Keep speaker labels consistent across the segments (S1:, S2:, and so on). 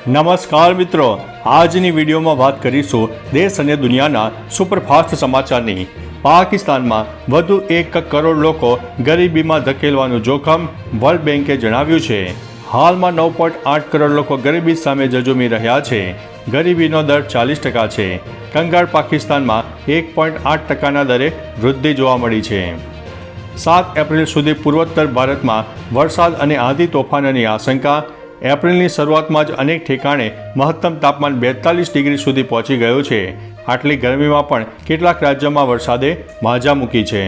S1: નમસ્કાર મિત્રો, આજની વિડીયોમાં વાત કરીશું દેશ અને દુનિયાના સુપરફાસ્ટ સમાચારની। પાકિસ્તાનમાં વધુ 1 કરોડ લોકો ગરીબીમાં ધકેલવાનું જોખમ વર્લ્ડ બેંકે જણાવ્યું છે। હાલમાં 9.8 કરોડ લોકો ગરીબી સામે ઝઝૂમી રહ્યા છે। ગરીબીનો દર 40% છે। કંગાળ પાકિસ્તાનમાં 1.8%ના દરે વૃદ્ધિ જોવા મળી છે। 7 એપ્રિલ સુધી પૂર્વોત્તર ભારતમાં વરસાદ અને આંધી તોફાનની આશંકા। એપ્રિલની શરૂઆતમાં જ અનેક ઠેકાણે મહત્તમ તાપમાન 42 ડિગ્રી સુધી પહોંચી ગયું છે। આટલી ગરમીમાં પણ કેટલાક રાજ્યોમાં વરસાદે માજા મૂકી છે।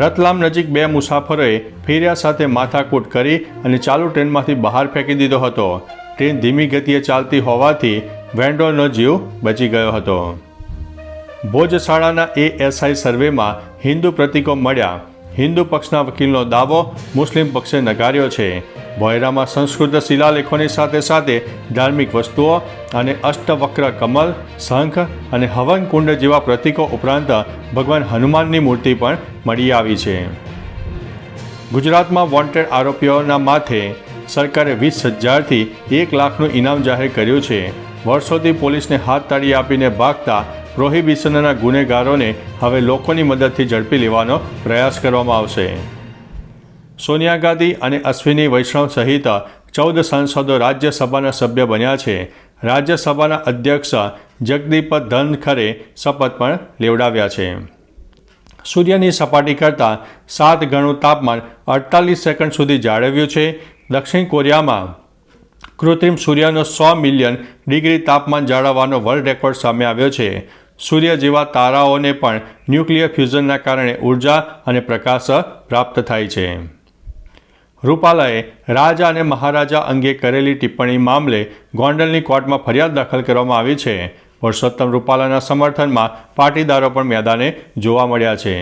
S1: રતલામ નજીક 2 મુસાફરોએ ફેરિયા સાથે માથાકૂટ કરી અને ચાલુ ટ્રેનમાંથી બહાર ફેંકી દીધો હતો। ટ્રેન ધીમી ગતિએ ચાલતી હોવાથી વેન્ડરનો જીવ બચી ગયો હતો। ભોજશાળાના ASI સર્વેમાં હિન્દુ પ્રતીકો મળ્યા। હિન્દુ પક્ષના વકીલનો દાવો મુસ્લિમ પક્ષે નકાર્યો છે। ભોયરામાં સંસ્કૃત શિલાલેખોની સાથે સાથે ધાર્મિક વસ્તુઓ અને અષ્ટવક્ર કમલ, શંખ અને હવન કુંડ જેવા પ્રતીકો ઉપરાંત ભગવાન હનુમાનની મૂર્તિ પણ મળી આવી છે। ગુજરાતમાં વોન્ટેડ આરોપીઓના માથે સરકારે 20,000થી 1 લાખનું ઇનામ જાહેર કર્યું છે। વર્ષોથી પોલીસને હાથ તાળી આપીને ભાગતા પ્રોહિબિશનના ગુનેગારોને હવે લોકોની મદદથી ઝડપી લેવાનો પ્રયાસ કરવામાં આવશે। સોનિયા ગાંધી અને અશ્વિની વૈષ્ણવ સહિત 14 સાંસદો રાજ્યસભાના સભ્ય બન્યા છે। રાજ્યસભાના અધ્યક્ષ જગદીપ ધનખરે શપથ પણ લેવડાવ્યા છે। સૂર્યની સપાટી કરતાં 7 ગણું તાપમાન 48 સેકન્ડ સુધી જાળવ્યું છે। દક્ષિણ કોરિયામાં કૃત્રિમ સૂર્યનો 100 મિલિયન ડિગ્રી તાપમાન જાળવવાનો વર્લ્ડ રેકોર્ડ સામે આવ્યો છે। સૂર્ય જેવા તારાઓને પણ ન્યુક્લિયર ફ્યુઝનના કારણે ઉર્જા અને પ્રકાશ પ્રાપ્ત થાય છે। રૂપાલાએ રાજા અને મહારાજા અંગે કરેલી ટિપ્પણી મામલે ગોંડલની કોર્ટમાં ફરિયાદ દાખલ કરવામાં આવી છે। પરસોત્તમ રૂપાલાના સમર્થનમાં પાટીદારો પણ મેદાને જોવા મળ્યા છે।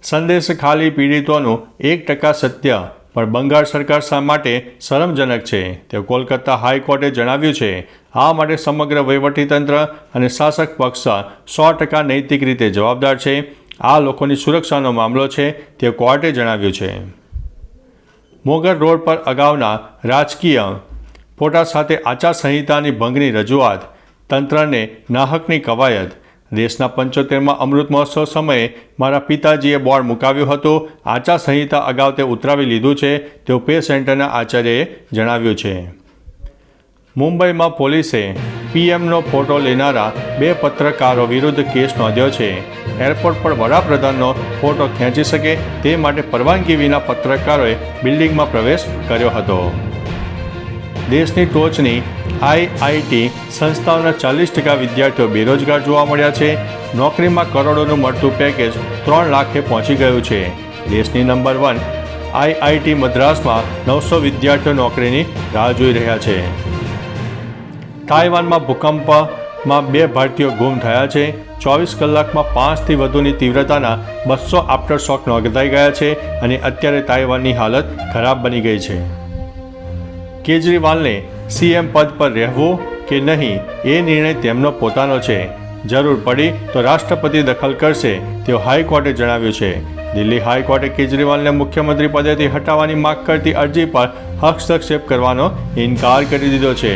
S1: સંદેશ ખાલી પીડિતોનું 1% સત્ય પણ બંગાળ સરકાર માટે શરમજનક છે તેવું કોલકાતા હાઈકોર્ટે જણાવ્યું છે। આ માટે સમગ્ર વહીવટીતંત્ર અને શાસક પક્ષ 100% નૈતિક રીતે જવાબદાર છે। આ લોકોની સુરક્ષાનો મામલો છે તેવું કોર્ટે જણાવ્યું છે। મોગર રોડ પર અગાઉના રાજકીય ફોટા સાથે આચારસંહિતાની ભંગની રજૂઆત, તંત્રને નાહકની કવાયત। દેશના 75માં અમૃત મહોત્સવ સમયે મારા પિતાજીએ બોર્ડ મુકાવ્યું હતું। આચારસંહિતા અગાઉ તે ઉતરાવી લીધું છે તેવું પે સેન્ટરના આચાર્યએ જણાવ્યું છે। મુંબઈમાં પોલીસે PMનો ફોટો લેનારા 2 પત્રકારો વિરુદ્ધ કેસ નોંધ્યો છે। એરપોર્ટ પર વડાપ્રધાનનો ફોટો ખેંચી શકે તે માટે પરવાનગી વિના પત્રકારોએ બિલ્ડિંગમાં પ્રવેશ કર્યો હતો। દેશની ટોચની IIT સંસ્થાઓના 40% વિદ્યાર્થીઓ બેરોજગાર જોવા મળ્યા છે। નોકરીમાં કરોડોનું મળતું પેકેજ 3 લાખે પહોંચી ગયું છે। દેશની નંબર 1 IIT મદ્રાસમાં 900 વિદ્યાર્થીઓ નોકરીની રાહ જોઈ રહ્યા છે। તાઇવાનમાં ભૂકંપમાં 2 ભારતીયો ગુમ થયા છે। 24 કલાકમાં 5થી વધુની તીવ્રતાના 200 આફ્ટરશોક નોંધાઈ ગયા છે અને અત્યારે તાઇવાનની હાલત ખરાબ બની ગઈ છે। કેજરીવાલને CM પદ પર રહેવું કે નહીં એ નિર્ણય તેમનો પોતાનો છે। જરૂર પડી તો રાષ્ટ્રપતિ દખલ કરશે તેવું હાઈકોર્ટે જણાવ્યું છે। દિલ્હી હાઈકોર્ટે કેજરીવાલને મુખ્યમંત્રી પદેથી હટાવવાની માગ કરતી અરજી પર હસ્તક્ષેપ કરવાનો ઇનકાર કરી દીધો છે।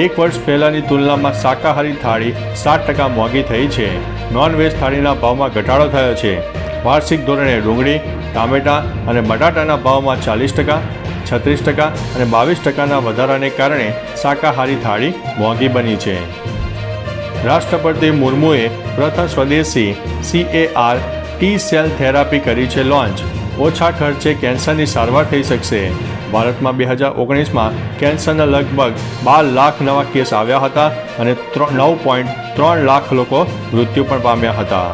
S1: 1 વર્ષ પહેલાંની તુલનામાં શાકાહારી થાળી 7% મોંઘી થઈ છે। નોનવેજ થાળીના ભાવમાં ઘટાડો થયો છે। વાર્ષિક ધોરણે ડુંગળી, ટામેટાં અને બટાટાના ભાવમાં 40%, 36% અને 22%ના વધારાને કારણે શાકાહારી થાળી મોંઘી બની છે। રાષ્ટ્રપતિ મુર્મુએ પ્રથમ સ્વદેશી CAR T-સેલ થેરાપી કરી છે લોન્ચ। ઓછા ખર્ચે કેન્સરની સારવાર થઈ શકશે। ભારતમાં 2019માં કેન્સરના લગભગ 12 લાખ નવા કેસ આવ્યા હતા અને 9.3 લાખ લોકો મૃત્યુ પણ પામ્યા હતા।